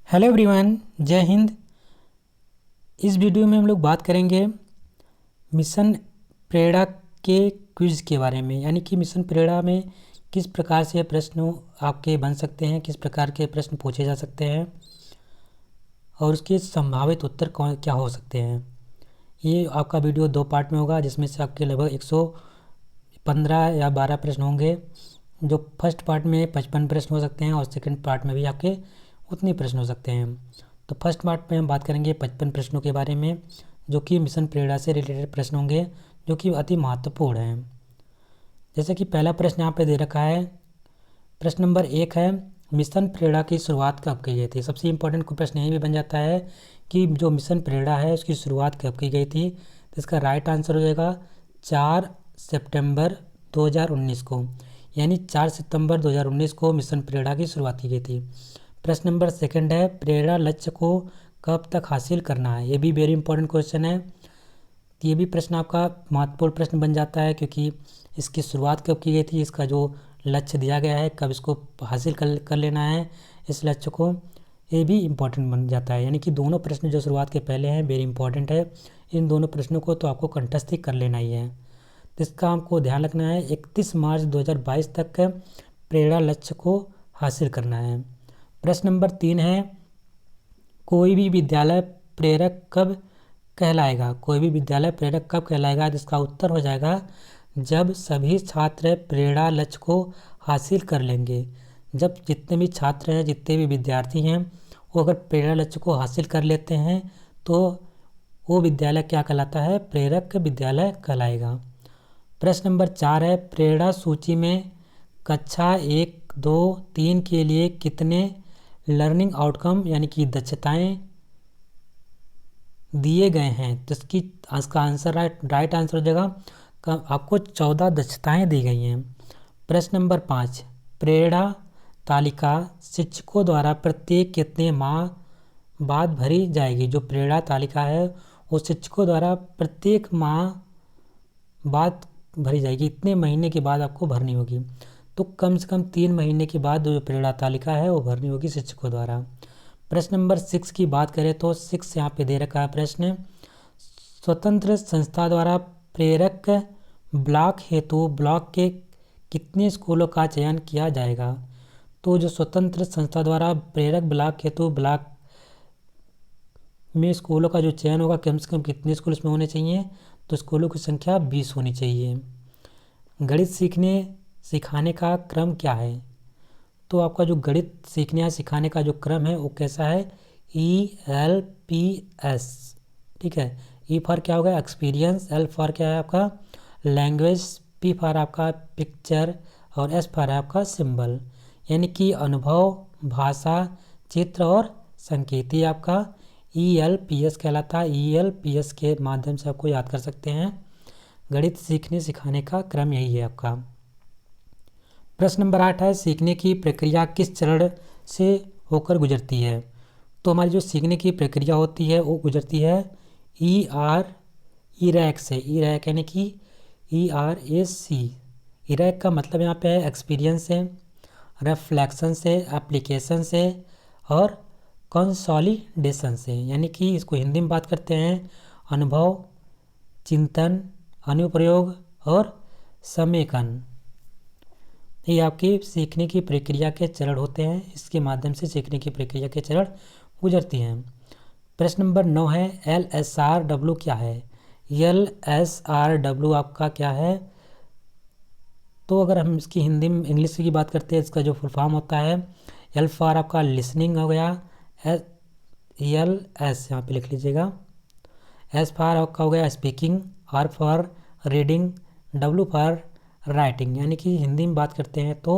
Hello everyone, जय हिंद। इस video में हम लोग बात करेंगे मिशन प्रेरणा के क्विज़ के बारे में, यानी कि मिशन प्रेरणा में किस प्रकार से प्रश्न आपके बन सकते हैं, किस प्रकार के प्रश्न पूछे जा सकते हैं और उसके संभावित उत्तर कौन क्या हो सकते हैं। ये आपका वीडियो 2 पार्ट में होगा, जिसमें से आपके लगभग 115 या 12 प्रश्न होंगे। जो फर्स्ट पार्ट में 55 प्रश्न हो सकते हैं और सेकंड पार्ट में भी आपके उतने प्रश्न हो सकते हैं। तो फर्स्ट पार्ट में हम बात करेंगे 55 प्रश्नों के बारे में, जो कि मिशन प्रेरणा से रिलेटेड प्रश्न होंगे, जो कि अति महत्वपूर्ण हैं। जैसे कि पहला प्रश्न यहाँ पे दे रखा है। प्रश्न नंबर 1 है, मिशन प्रेरणा की शुरुआत कब की गई थी। सबसे इम्पोर्टेंट प्रश्न यही भी बन जाता है कि जो मिशन प्रेरणा है उसकी शुरुआत कब की गई थी। तो इसका राइट आंसर हो जाएगा 4 सितंबर 2019 को, यानी 4 सितंबर 2019 को मिशन प्रेरणा की शुरुआत की गई थी। प्रश्न नंबर 2 है, प्रेरणा लक्ष्य को कब तक हासिल करना है। ये भी वेरी इंपॉर्टेंट क्वेश्चन है। ये भी प्रश्न आपका महत्वपूर्ण प्रश्न बन जाता है, क्योंकि इसकी शुरुआत कब की गई थी, इसका जो लक्ष्य दिया गया है कब इसको हासिल कर लेना है इस लक्ष्य को, ये भी इम्पॉर्टेंट बन जाता है। यानी कि दोनों प्रश्न जो शुरुआत के पहले हैं वेरी इंपॉर्टेंट है। इन दोनों प्रश्नों को तो आपको कंठस्थ कर लेना ही है। तो इसका आपको ध्यान रखना है 31 मार्च 2022 तक प्रेरणा लक्ष्य को हासिल करना है। प्रश्न नंबर 3 है, कोई भी विद्यालय प्रेरक कब कहलाएगा। कोई भी विद्यालय प्रेरक कब कहलाएगा। तो इसका उत्तर हो जाएगा जब सभी छात्र प्रेरणा लक्ष्य को हासिल कर लेंगे। जब जितने भी छात्र हैं, जितने भी विद्यार्थी हैं, वो अगर प्रेरणा लक्ष्य को हासिल कर लेते हैं तो वो विद्यालय क्या कहलाता है, प्रेरक विद्यालय कहलाएगा। प्रश्न नंबर 4 है, प्रेरणा सूची में कक्षा 1, 2, 3 के लिए कितने लर्निंग आउटकम यानी कि दक्षताएं दिए गए हैं। तो इसका आंसर राइट आंसर हो जाएगा आपको 14 दक्षताएं दी गई हैं। प्रश्न नंबर 5, प्रेरणा तालिका शिक्षकों द्वारा प्रत्येक कितने माह बाद भरी जाएगी। जो प्रेरणा तालिका है वो शिक्षकों द्वारा प्रत्येक माह बाद भरी जाएगी। इतने महीने के बाद आपको भरनी होगी। तो कम से कम 3 महीने के बाद जो प्रेरणा तालिका है वो भरनी होगी शिक्षकों द्वारा। प्रश्न नंबर 6 की बात करें तो 6 यहाँ पे दे रखा है प्रश्न, स्वतंत्र संस्था द्वारा प्रेरक ब्लॉक हेतु ब्लॉक के कितने स्कूलों का चयन किया जाएगा। तो जो स्वतंत्र संस्था द्वारा प्रेरक ब्लॉक हेतु ब्लॉक में स्कूलों का जो चयन होगा, कम से कम कितने स्कूल इसमें होने चाहिए। तो स्कूलों की संख्या 20 होनी चाहिए। गणित सिखाने का क्रम क्या है। तो आपका जो गणित सीखने या सिखाने का जो क्रम है वो कैसा है, ELPS। ठीक है, E फॉर क्या होगा, एक्सपीरियंस, L फॉर क्या है आपका लैंग्वेज, P फॉर आपका पिक्चर और S फॉर आपका सिंबल। यानी कि अनुभव, भाषा, चित्र और संकेत, ये आपका ELPS कहलाता है। ELPS के माध्यम से आपको याद कर सकते हैं। गणित सीखने सिखाने का क्रम यही है आपका। प्रश्न नंबर 8 है, सीखने की प्रक्रिया किस चरण से होकर गुजरती है। तो हमारी जो सीखने की प्रक्रिया होती है वो गुजरती है ERAC से। ERAC यानी कि ERAC। ERAC का मतलब यहाँ पे है एक्सपीरियंस से, रिफ्लेक्शन से, एप्लीकेशन से और कंसोलिडेशन से। यानी कि इसको हिंदी में बात करते हैं अनुभव, चिंतन, अनुप्रयोग और समेकन। ये आपकी सीखने की प्रक्रिया के चरण होते हैं। इसके माध्यम से सीखने की प्रक्रिया के चरण गुजरती हैं। प्रश्न नंबर 9 है, LSRW क्या है। LSRW आपका क्या है। तो अगर हम इसकी हिंदी में इंग्लिश की बात करते हैं, इसका जो फुल फॉर्म होता है, L फॉर आपका लिसनिंग हो गया, LS यहाँ पे लिख लीजिएगा, S फॉर आपका हो गया speaking, R for reading, W for writing. यानी कि हिंदी में बात करते हैं तो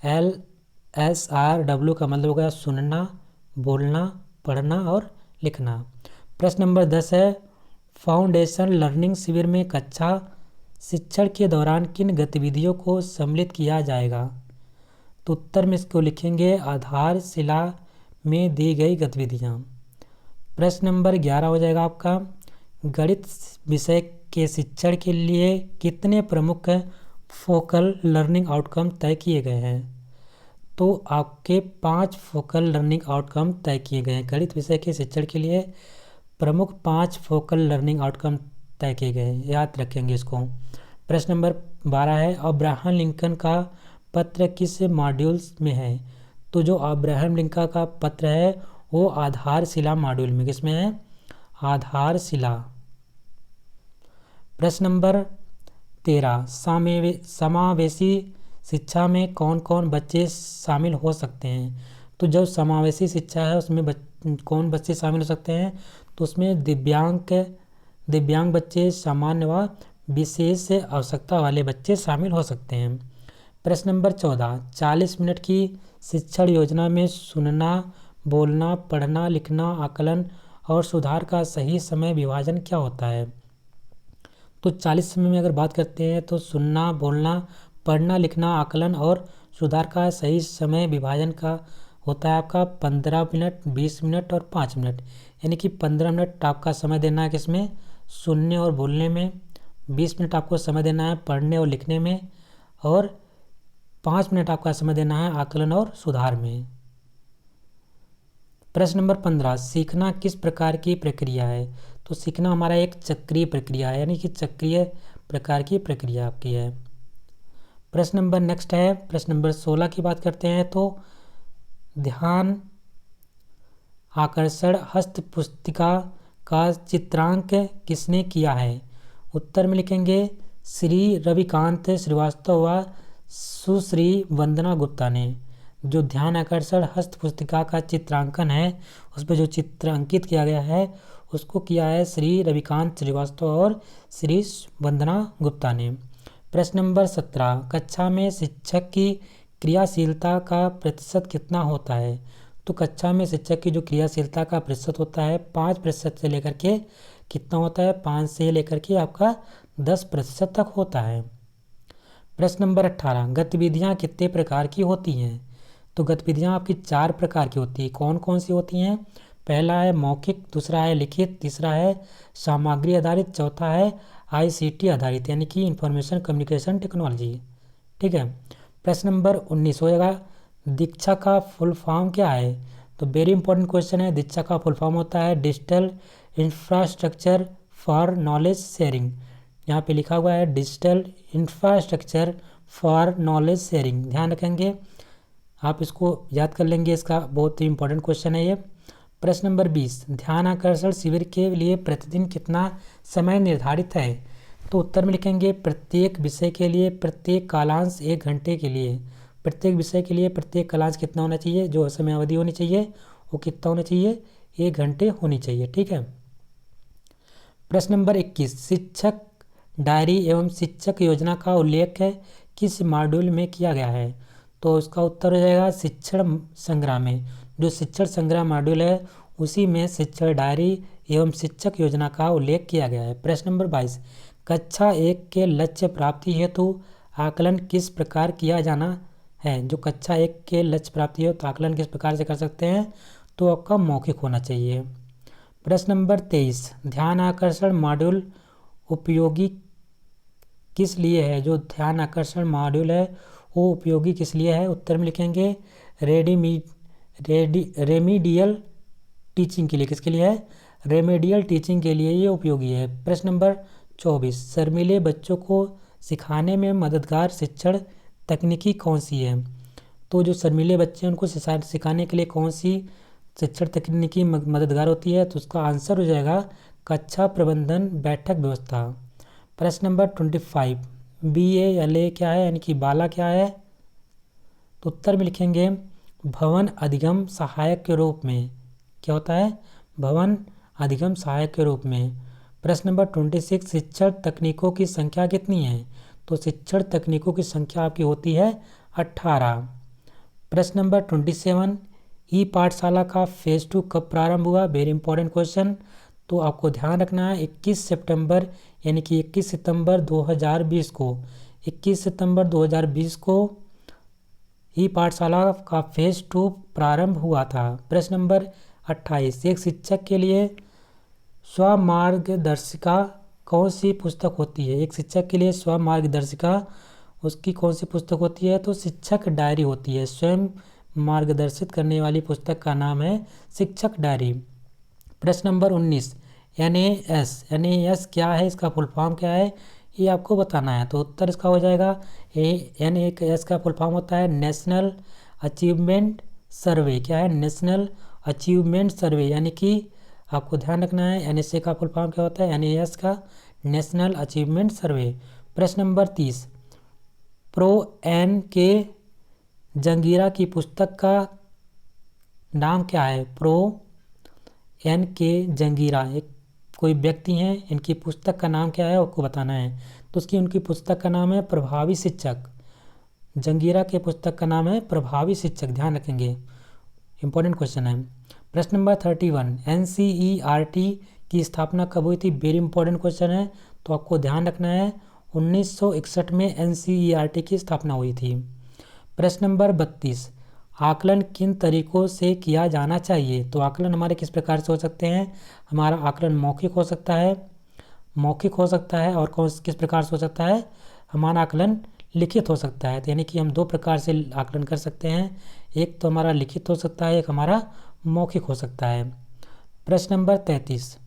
LSRW का मतलब होगा सुनना, बोलना, पढ़ना और लिखना। प्रश्न नंबर 10 है, फाउंडेशन लर्निंग शिविर में कक्षा शिक्षण के दौरान किन गतिविधियों को सम्मिलित किया जाएगा। तो उत्तर में इसको लिखेंगे आधारशिला में दी गई गतिविधियाँ। प्रश्न नंबर 11 हो जाएगा आपका, गणित विषय के शिक्षण के लिए कितने प्रमुख फोकल लर्निंग आउटकम तय किए गए हैं। तो आपके 5 फोकल लर्निंग आउटकम तय किए गए हैं। गणित विषय के शिक्षण के लिए प्रमुख 5 फोकल लर्निंग आउटकम तय किए गए हैं, याद रखेंगे इसको। प्रश्न नंबर 12 है, अब्राहम लिंकन का पत्र किस मॉड्यूल में है? तो जो अब्राहम लिंकन का पत्र है वो आधारशिला मॉड्यूल में, किसमें है? आधारशिला। प्रश्न नंबर 13, समावेशी शिक्षा में कौन कौन बच्चे शामिल हो सकते हैं? तो जो समावेशी शिक्षा है उसमें कौन बच्चे शामिल हो सकते हैं? तो उसमें दिव्यांग बच्चे, सामान्य व विशेष आवश्यकता वाले बच्चे शामिल हो सकते हैं। प्रश्न नंबर 14, 40 मिनट की शिक्षण योजना में सुनना, बोलना, पढ़ना, लिखना, आकलन और सुधार का सही समय विभाजन क्या होता है? तो 40 समय में अगर बात करते हैं तो सुनना, बोलना, पढ़ना, लिखना, आकलन और सुधार का सही समय विभाजन का होता है आपका 15 मिनट, 20 मिनट और 5 मिनट। यानी कि 15 मिनट आपका समय देना है किसमें? सुनने और बोलने में। 20 मिनट आपको समय देना है पढ़ने और लिखने में, और 5 मिनट आपका समय देना है आकलन और सुधार में। प्रश्न नंबर 15, सीखना किस प्रकार की प्रक्रिया है? तो सीखना हमारा एक चक्रीय प्रक्रिया है, यानी कि चक्रीय प्रकार की प्रक्रिया आपकी है। प्रश्न नंबर नेक्स्ट है, प्रश्न नंबर 16 की बात करते हैं। तो ध्यान आकर्षण हस्त पुस्तिका का चित्रांक किसने किया है? उत्तर में लिखेंगे श्री रविकांत श्रीवास्तव व सुश्री वंदना गुप्ता ने। जो ध्यान आकर्षण हस्त पुस्तिका का चित्रांकन है उस पर जो चित्र अंकित किया गया है उसको किया है श्री रविकांत श्रीवास्तव और श्री वंदना गुप्ता ने। प्रश्न नंबर 17, कक्षा में शिक्षक की क्रियाशीलता का प्रतिशत कितना होता है? तो कक्षा में शिक्षक की जो क्रियाशीलता का प्रतिशत होता है 5% से लेकर के कितना होता है? 5 से लेकर के आपका 10% तक होता है। प्रश्न नंबर 18, गतिविधियाँ कितने प्रकार की होती हैं? तो गतिविधियाँ आपकी 4 प्रकार की होती है। कौन कौन सी होती हैं? पहला है मौखिक, दूसरा है लिखित, तीसरा है सामग्री आधारित, चौथा है ICT आधारित यानी कि इंफॉर्मेशन कम्युनिकेशन टेक्नोलॉजी। ठीक है। प्रश्न नंबर 19 होगा, दीक्षा का फुल फॉर्म क्या है? तो वेरी इंपॉर्टेंट क्वेश्चन है। दीक्षा का फुल फॉर्म होता है digital infrastructure for knowledge sharing. यहाँ पे लिखा हुआ है digital infrastructure for knowledge sharing, ध्यान रखेंगे, आप इसको याद कर लेंगे, इसका बहुत ही इंपॉर्टेंट क्वेश्चन है ये। प्रश्न नंबर 20, ध्यान आकर्षण शिविर के लिए प्रतिदिन कितना समय निर्धारित है? तो उत्तर में लिखेंगे प्रत्येक विषय के लिए प्रत्येक कालांश 1 घंटे के लिए। प्रत्येक विषय के लिए प्रत्येक कालांश कितना होना चाहिए? जो समय अवधि होनी चाहिए वो कितना होना चाहिए? 1 घंटे होनी चाहिए। ठीक है। प्रश्न नंबर 21, शिक्षक डायरी एवं शिक्षक योजना का उल्लेख किस मॉड्यूल में किया गया है? तो उसका उत्तर हो जाएगा शिक्षण संग्रह में। जो शिक्षण संग्रह मॉड्यूल है उसी में शिक्षण डायरी एवं शिक्षक योजना का उल्लेख किया गया है। प्रश्न नंबर 22, कक्षा 1 के लक्ष्य प्राप्ति हेतु आकलन किस प्रकार किया जाना है? जो कक्षा 1 के लक्ष्य प्राप्ति हो तो आकलन किस प्रकार से कर सकते हैं? तो आपका मौखिक होना चाहिए। प्रश्न नंबर 23, ध्यान आकर्षण मॉड्यूल उपयोगी किस लिए है? जो ध्यान आकर्षण मॉड्यूल है वो उपयोगी किस लिए है? उत्तर में लिखेंगे रेमीडियल टीचिंग के लिए। किसके लिए है? रेमेडियल टीचिंग के लिए ये उपयोगी है। प्रश्न नंबर 24, शर्मीले बच्चों को सिखाने में मददगार शिक्षण तकनीकी कौन सी है? तो जो शर्मीले बच्चे हैं उनको सिखाने के लिए कौन सी शिक्षण तकनीकी मददगार होती है? तो उसका आंसर हो जाएगा कक्षा प्रबंधन बैठक व्यवस्था। प्रश्न नंबर 25, BALA क्या है यानी कि बाला क्या है? तो उत्तर में लिखेंगे भवन अधिगम सहायक के रूप में। क्या होता है? भवन अधिगम सहायक के रूप में। प्रश्न नंबर 26, शिक्षण तकनीकों की संख्या कितनी है? तो शिक्षण तकनीकों की संख्या आपकी होती है 18। प्रश्न नंबर 27, ई पाठशाला का फेज 2 कब प्रारंभ हुआ? Very important question. तो आपको ध्यान रखना है 21 सितंबर यानी कि 21 सितंबर 2020 को 21 सितंबर 2020 को ई पाठशाला का फेज 2 प्रारंभ हुआ था। प्रश्न नंबर 28, एक शिक्षक के लिए स्वमार्गदर्शिका कौन सी पुस्तक होती है? एक शिक्षक के लिए स्वमार्गदर्शिका उसकी कौन सी पुस्तक होती है? तो शिक्षक डायरी होती है। स्वयं मार्गदर्शित करने वाली पुस्तक का नाम है शिक्षक डायरी। प्रश्न नंबर 19, NAS क्या है, इसका फुल फॉर्म क्या है, ये आपको बताना है। तो उत्तर इसका हो जाएगा NAS का फुल फॉर्म होता है नेशनल अचीवमेंट सर्वे। क्या है? नेशनल अचीवमेंट सर्वे। यानी कि आपको ध्यान रखना है NSA का फुल फॉर्म क्या होता है, NAS का नेशनल अचीवमेंट सर्वे। प्रश्न नंबर 30, प्रो एन के जंगीरा की पुस्तक का नाम क्या है? प्रो एन के जंगीरा एक कोई व्यक्ति हैं, इनकी पुस्तक का नाम क्या है आपको बताना है। तो उनकी पुस्तक का नाम है प्रभावी शिक्षक। जंगीरा के पुस्तक का नाम है प्रभावी शिक्षक, ध्यान रखेंगे, इंपॉर्टेंट क्वेश्चन है। प्रश्न नंबर 31, NCERT की स्थापना कब हुई थी? वेरी इंपॉर्टेंट क्वेश्चन है, तो आपको ध्यान रखना है 1961 में NCERT की स्थापना हुई थी। प्रश्न नंबर 32, आकलन किन तरीकों से किया जाना चाहिए? तो आकलन हमारे किस प्रकार से हो सकते हैं? हमारा आकलन मौखिक हो सकता है और किस प्रकार से हो सकता है? हमारा आकलन लिखित हो सकता है। तो यानी कि हम दो प्रकार से आकलन कर सकते हैं, एक तो हमारा लिखित हो सकता है, एक हमारा मौखिक हो सकता है। प्रश्न नंबर 33,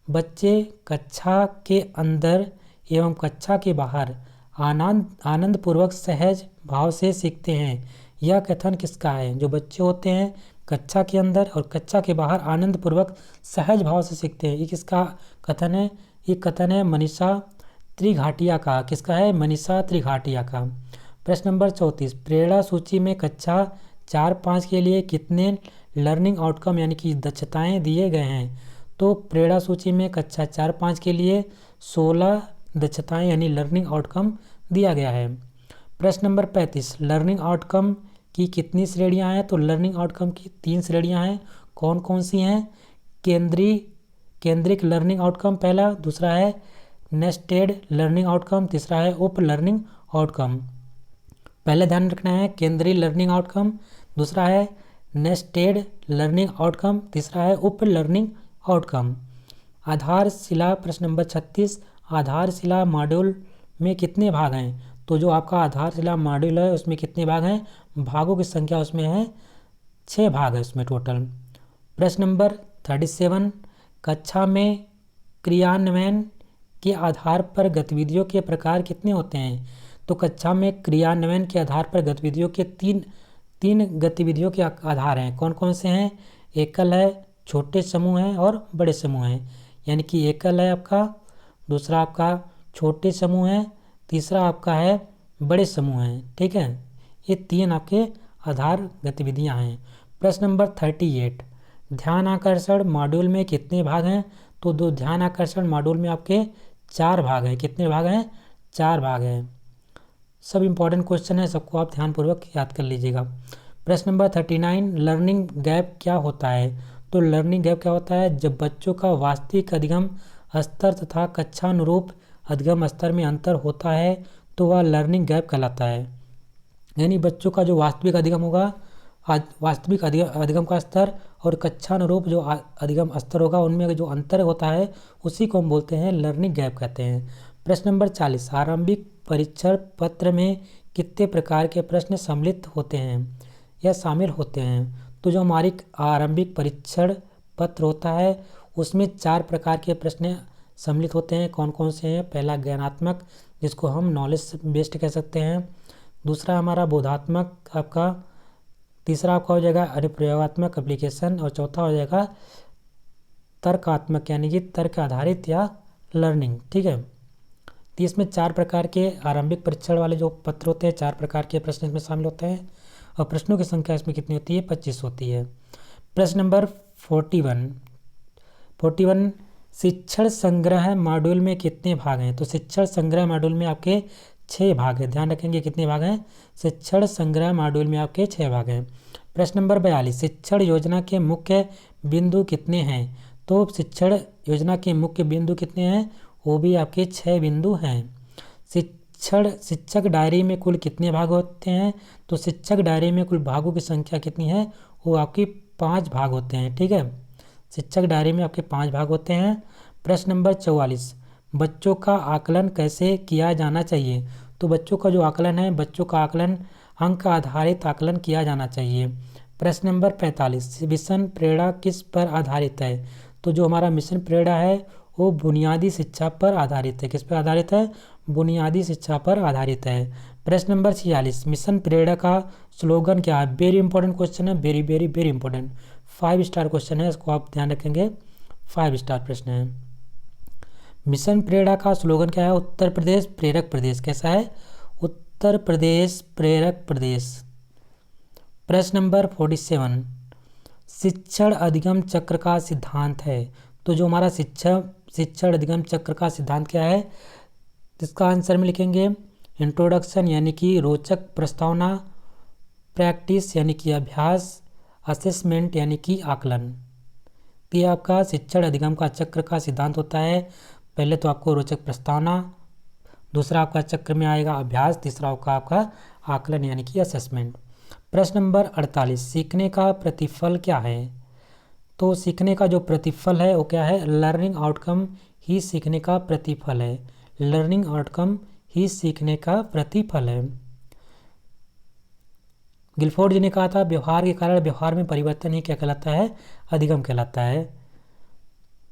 बच्चे कक्षा के अंदर एवं कक्षा के बाहर आनंदपूर्वक सहज भाव से सीखते हैं, यह कथन किसका है? जो बच्चे होते हैं कक्षा के अंदर और कक्षा के बाहर आनंदपूर्वक सहज भाव से सीखते हैं, ये किसका कथन है? ये कथन है मनीषा त्रिघाटिया का। किसका है? मनीषा त्रिघाटिया का। प्रश्न नंबर 34, प्रेरणा सूची में कक्षा 4-5 के लिए कितने लर्निंग आउटकम यानी कि दक्षताएं दिए गए हैं? तो प्रेरणा सूची में कक्षा 4-5 के लिए 16 दक्षताएं यानी लर्निंग आउटकम दिया गया है। प्रश्न नंबर 35, लर्निंग आउटकम की कितनी श्रेणियां हैं? तो लर्निंग आउटकम की 3 श्रेणियां हैं। कौन कौन सी हैं? केंद्रिक लर्निंग आउटकम पहला, दूसरा है नेस्टेड लर्निंग आउटकम, तीसरा है उप लर्निंग आउटकम। पहले ध्यान रखना है केंद्रीय लर्निंग आउटकम, दूसरा है नेस्टेड लर्निंग आउटकम, तीसरा है उप लर्निंग आउटकम। आधारशिला, प्रश्न नंबर 36, आधारशिला मॉड्यूल में कितने भाग हैं? तो जो आपका आधारशिला मॉड्यूल है उसमें कितने भाग हैं? भागों की संख्या उसमें है 6 भाग है उसमें टोटल। प्रश्न नंबर 37, कक्षा में क्रियान्वयन के आधार पर गतिविधियों के प्रकार कितने होते हैं? तो कक्षा में क्रियान्वयन के आधार पर गतिविधियों के तीन गतिविधियों के आधार हैं। कौन कौन से हैं? एकल है, छोटे समूह हैं और बड़े समूह हैं। यानी कि एकल है आपका, दूसरा आपका छोटे समूह है, तीसरा आपका है बड़े समूह हैं। ठीक है, ये 3 आपके आधार गतिविधियां हैं। प्रश्न नंबर 38, ध्यान आकर्षण मॉड्यूल में कितने भाग हैं? तो दो ध्यान आकर्षण मॉड्यूल में आपके 4 भाग हैं। कितने भाग हैं? 4 भाग हैं। सब इंपॉर्टेंट क्वेश्चन है, सबको आप ध्यानपूर्वक याद कर लीजिएगा। प्रश्न नंबर 39, लर्निंग गैप क्या होता है? तो लर्निंग गैप क्या होता है? जब बच्चों का वास्तविक अधिगम स्तर तथा कक्षानुरूप अधिगम स्तर में अंतर होता है तो वह लर्निंग गैप कहलाता है। यानी बच्चों का जो वास्तविक अधिगम होगा, वास्तविक अधिगम का स्तर और कक्षानुरूप जो अधिगम स्तर होगा उनमें जो अंतर होता है उसी को हम बोलते हैं लर्निंग गैप कहते हैं। प्रश्न नंबर 40, आरंभिक परीक्षण पत्र में कितने प्रकार के प्रश्न सम्मिलित होते हैं या शामिल होते हैं? तो जो हमारी आरंभिक परीक्षण पत्र होता है उसमें 4 प्रकार के प्रश्न सम्मिलित होते हैं। कौन कौन से हैं? पहला ज्ञानात्मक, जिसको हम नॉलेज बेस्ड कह सकते हैं, दूसरा हमारा बोधात्मक आपका, तीसरा आपका हो जाएगा अनुप्रयोगात्मक एप्लीकेशन और चौथा हो जाएगा तर्कात्मक यानी कि तर्क आधारित या लर्निंग। ठीक है, तो इसमें 4 प्रकार के आरंभिक परीक्षण वाले जो पत्र होते हैं 4 प्रकार के प्रश्न इसमें शामिल होते हैं और प्रश्नों की संख्या इसमें कितनी होती है? 25 होती है। प्रश्न नंबर 41, शिक्षण संग्रह मॉड्यूल में कितने भाग हैं? तो शिक्षण संग्रह मॉड्यूल में आपके 6 भाग हैं। ध्यान रखेंगे कितने भाग हैं? शिक्षण संग्रह मॉड्यूल में आपके 6 भाग हैं। प्रश्न नंबर 42, शिक्षण योजना के मुख्य बिंदु कितने हैं? तो शिक्षण योजना के मुख्य बिंदु कितने हैं? वो भी आपके 6 बिंदु हैं। शिक्षक डायरी में कुल कितने भाग होते हैं? तो शिक्षक डायरी में कुल भागों की संख्या कितनी है? वो आपकी 5 भाग होते हैं। ठीक है, शिक्षक डायरी में आपके 5 भाग होते हैं। प्रश्न नंबर 44, बच्चों का आकलन कैसे किया जाना चाहिए? तो बच्चों का जो आकलन है, बच्चों का आकलन अंक आधारित आकलन किया जाना चाहिए। प्रश्न नंबर 45, मिशन प्रेरणा किस पर आधारित है? तो जो हमारा मिशन प्रेरणा है वो बुनियादी शिक्षा पर आधारित है। किस पर आधारित है? बुनियादी शिक्षा पर आधारित है। प्रश्न नंबर 46, मिशन प्रेरणा का स्लोगन क्या है? वेरी इंपॉर्टेंट क्वेश्चन है, very very very important, 5 star question है, इसको आप ध्यान रखेंगे, 5 स्टार प्रश्न है। मिशन प्रेरणा का स्लोगन क्या है? उत्तर प्रदेश प्रेरक प्रदेश। कैसा है? उत्तर प्रदेश प्रेरक प्रदेश। प्रश्न नंबर 47, शिक्षण अधिगम चक्र का सिद्धांत है। तो जो हमारा शिक्षण अधिगम चक्र का सिद्धांत क्या है? इसका आंसर में लिखेंगे इंट्रोडक्शन यानी कि रोचक प्रस्तावना, प्रैक्टिस यानी कि अभ्यास, असेसमेंट यानी कि आकलन। तो ये आपका शिक्षण अधिगम का चक्र का सिद्धांत होता है। पहले तो आपको रोचक प्रस्तावना, दूसरा आपका चक्र में आएगा अभ्यास, तीसरा आपका आकलन यानी कि असेसमेंट। प्रश्न नंबर 48, सीखने का प्रतिफल क्या है? तो सीखने का जो प्रतिफल है वो क्या है? लर्निंग आउटकम ही सीखने का प्रतिफल है। लर्निंग आउटकम ही सीखने का प्रतिफल है। गिलफोर्ड जी ने कहा था व्यवहार के कारण व्यवहार में परिवर्तन ही क्या कहलाता है? अधिगम कहलाता है।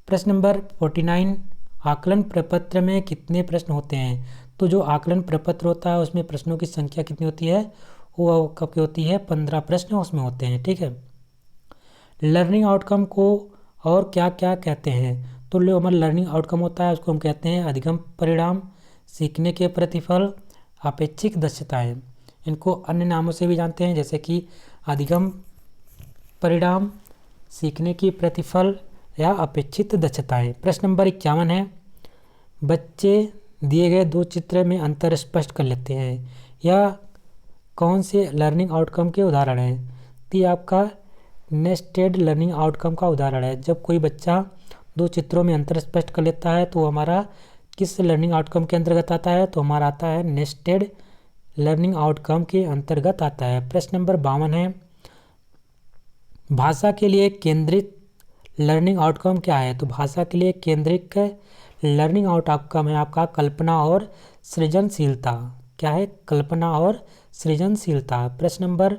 प्रश्न नंबर 49, आकलन प्रपत्र में कितने प्रश्न होते हैं? तो जो आकलन प्रपत्र होता है उसमें प्रश्नों की संख्या कितनी होती है? वो कब की होती है? 15 प्रश्न उसमें होते हैं। ठीक है। लर्निंग आउटकम को और क्या क्या कहते हैं? तो जो हमारा लर्निंग आउटकम होता है उसको हम कहते हैं अधिगम परिणाम, सीखने के प्रतिफल, अपेक्षित दक्षताएं। इनको अन्य नामों से भी जानते हैं जैसे कि अधिगम परिणाम, सीखने की प्रतिफल या अपेक्षित दक्षताएं। प्रश्न नंबर 51 है, बच्चे दिए गए 2 चित्र में अंतर स्पष्ट कर लेते हैं। यह कौन से लर्निंग आउटकम के उदाहरण हैं? तो ये आपका नेस्टेड लर्निंग आउटकम का उदाहरण है। जब कोई बच्चा 2 चित्रों में अंतर स्पष्ट कर लेता है तो हमारा किस लर्निंग आउटकम के अंतर्गत आता है? तो हमारा आता है नेस्टेड लर्निंग आउटकम के अंतर्गत आता है। प्रश्न नंबर 52 है, भाषा के लिए केंद्रित लर्निंग आउटकम क्या है? तो भाषा के लिए केंद्रित लर्निंग आउटकम है आपका कल्पना और सृजनशीलता। क्या है? कल्पना और सृजनशीलता। प्रश्न नंबर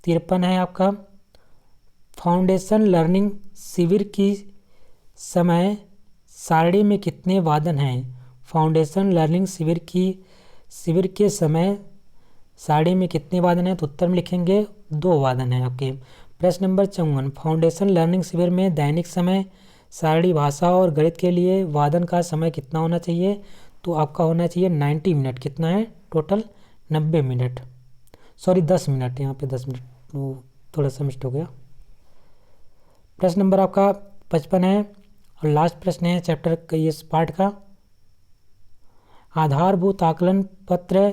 53 है आपका, फाउंडेशन लर्निंग शिविर की समय सारणी में कितने वादन हैं? फाउंडेशन लर्निंग शिविर के समय सारणी में कितने वादन हैं? तो उत्तर में लिखेंगे 2 वादन हैं आपके। प्रश्न नंबर 54, फाउंडेशन लर्निंग शिविर में दैनिक समय सारणी भाषा और गणित के लिए वादन का समय कितना होना चाहिए? तो आपका होना चाहिए 90 मिनट। कितना है टोटल? 90 मिनट, सॉरी 10 मिनट, यहाँ पे 10 मिनट, वो थोड़ा सा मिस्टेक हो गया। प्रश्न नंबर आपका 55 है और लास्ट प्रश्न है चैप्टर का, इस पार्ट का, आधारभूत आकलन पत्र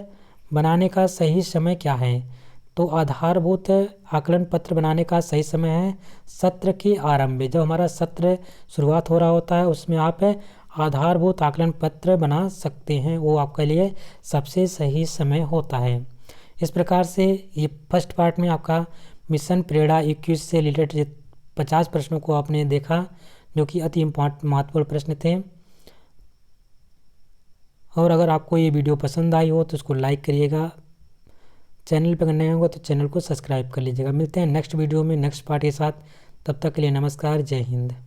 बनाने का सही समय क्या है? तो आधारभूत आकलन पत्र बनाने का सही समय है सत्र के आरंभ में। जब हमारा सत्र शुरुआत हो रहा होता है उसमें आप आधारभूत आकलन पत्र बना सकते हैं, वो आपके लिए सबसे सही समय होता है। इस प्रकार से ये फर्स्ट पार्ट में आपका मिशन प्रेरणा 21 से रिलेटेड 50 प्रश्नों को आपने देखा जो कि अति महत्वपूर्ण प्रश्न थे। और अगर आपको ये वीडियो पसंद आई हो तो उसको लाइक करिएगा, चैनल पर नए होंगे तो चैनल को सब्सक्राइब कर लीजिएगा। मिलते हैं नेक्स्ट वीडियो में नेक्स्ट पार्ट के साथ, तब तक के लिए नमस्कार, जय हिंद।